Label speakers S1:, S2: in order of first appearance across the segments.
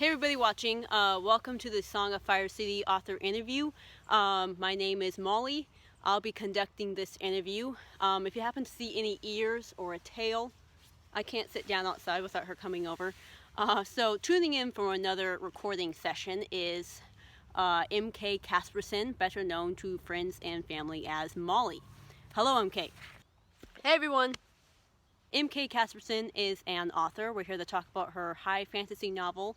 S1: Hey everybody watching, welcome to the Song of Fire City author interview. My name is Molly. I'll be conducting this interview. If you happen to see any ears or a tail, I can't sit down outside without her coming over. So tuning in for another recording session is MK Casperson, better known to friends and family as Molly. Hello MK. Hey everyone. MK Casperson is an author. We're here to talk about her high fantasy novel,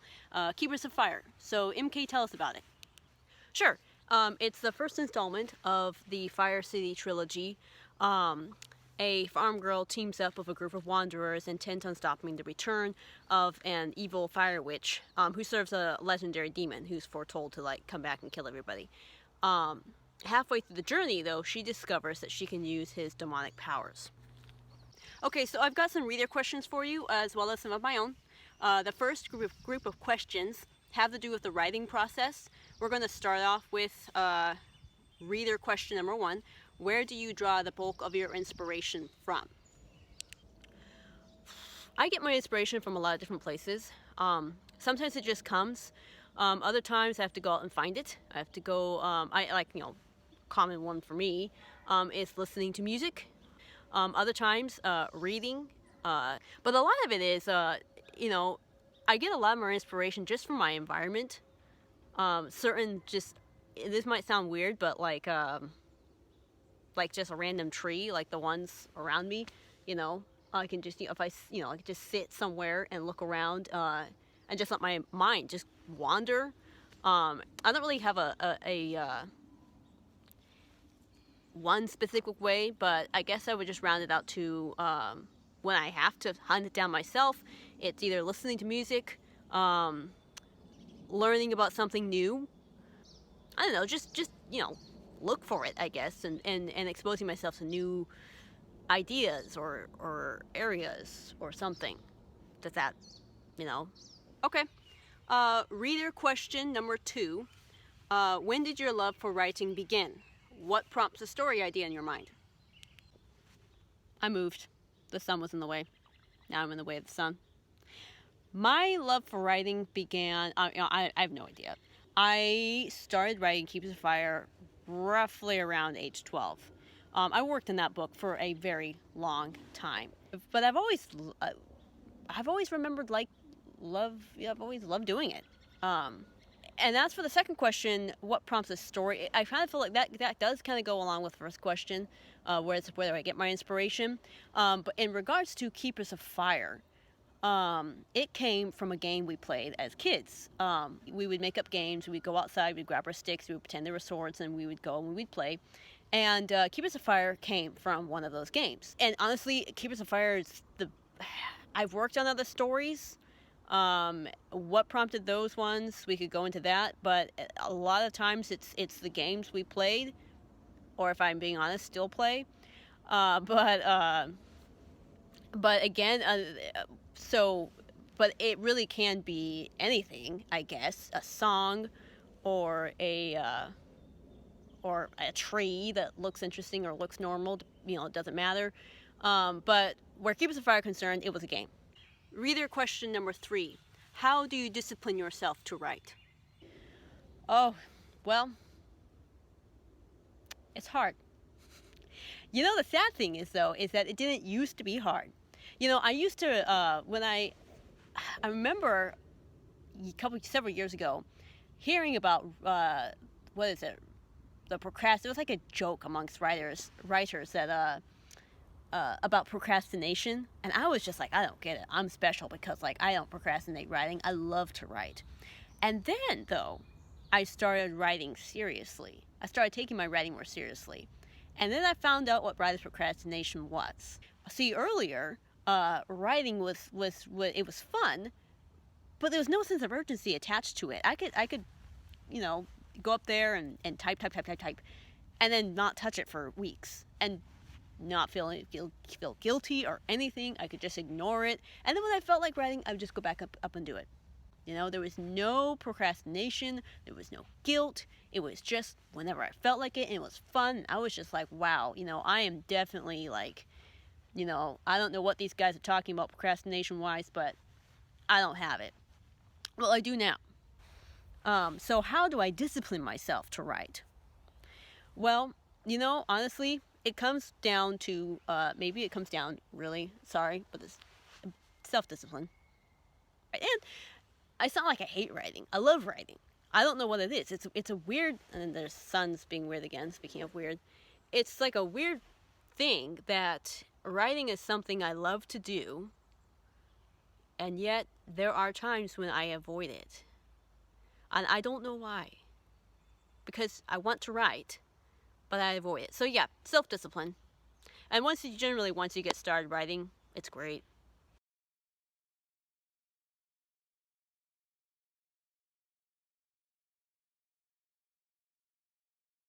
S1: Keepers of Fire. So, MK, tell us about it. Sure. It's the first installment of the Fire City trilogy. A farm girl teams up with a group of wanderers intent on stopping the return of an evil fire witch who serves a legendary demon who's foretold to come back and kill everybody. Halfway through the journey, though, she discovers that she can use his demonic powers. Okay, so I've got some reader questions for you, as well as some of my own. The first group of questions have to do with the writing process. We're going to start off with reader question number 1. Where do you draw the bulk of your inspiration from? I get my inspiration from a lot of different places. Sometimes it just comes. Other times I have to go out and find it. I have to go, common one for me is listening to music. Other times, reading. But a lot of it is, I get a lot more inspiration just from my environment. This might sound weird, but like just a random tree, like the ones around me, I can just, if I can just sit somewhere and look around, and just let my mind just wander. I don't really have a one specific way, but I guess I would just round it out to when I have to hunt it down myself, it's either listening to music, learning about something new. I don't know, just look for it, I guess, and exposing myself to new ideas or areas or something. Does that, Okay. Reader question number 2. When did your love for writing begin? What prompts a story idea in your mind? I moved. The sun was in the way. Now I'm in the way of the sun. My love for writing began, I have no idea. I started writing Keepers of Fire roughly around age 12. I worked in that book for a very long time. But I've always remembered, I've always loved doing it. And as for the second question, what prompts a story? I kind of feel like that does kind of go along with the first question, whether I get my inspiration. But in regards to Keepers of Fire, it came from a game we played as kids. We would make up games. We'd go outside. We'd grab our sticks. We would pretend they were swords, and we would go and we'd play. And Keepers of Fire came from one of those games. And honestly, Keepers of Fire is I've worked on other stories. What prompted those ones, we could go into that, but a lot of times it's the games we played, or if I'm being honest, still play. But again, but it really can be anything, I guess, a song, or a tree that looks interesting or looks normal, it doesn't matter. But where Keepers of Fire are concerned, it was a game. Reader question number 3. How do you discipline yourself to write? Oh, well, it's hard. The sad thing is, though, is that it didn't used to be hard. I used to, when I remember several years ago, hearing about, the procrastination. It was like a joke amongst writers that, about procrastination, and I was just like, I don't get it. I'm special because I don't procrastinate writing. I love to write. And then, though, I started writing seriously. I started taking my writing more seriously. And then I found out what writer's procrastination was. See, earlier, writing was it was fun, but there was no sense of urgency attached to it. I could go up there and type, and then not touch it for weeks, and not feel guilty or anything. I could just ignore it, and then when I felt like writing, I would just go back up and do it. There was no procrastination, there was no guilt. It was just whenever I felt like it, and it was fun. I was just like, wow, I am definitely I don't know what these guys are talking about procrastination wise, but I don't have it. Well, I do now. So how do I discipline myself to write? Well, honestly, it comes down to maybe it comes down really sorry, but this self-discipline. And I sound like I hate writing. I love writing. I don't know what it is. It's a weird, and there's Sun's being weird again. Speaking of weird, it's like a weird thing that writing is something I love to do, and yet there are times when I avoid it, and I don't know why. Because I want to write, but I avoid it. So yeah, self-discipline. And once you get started writing, it's great.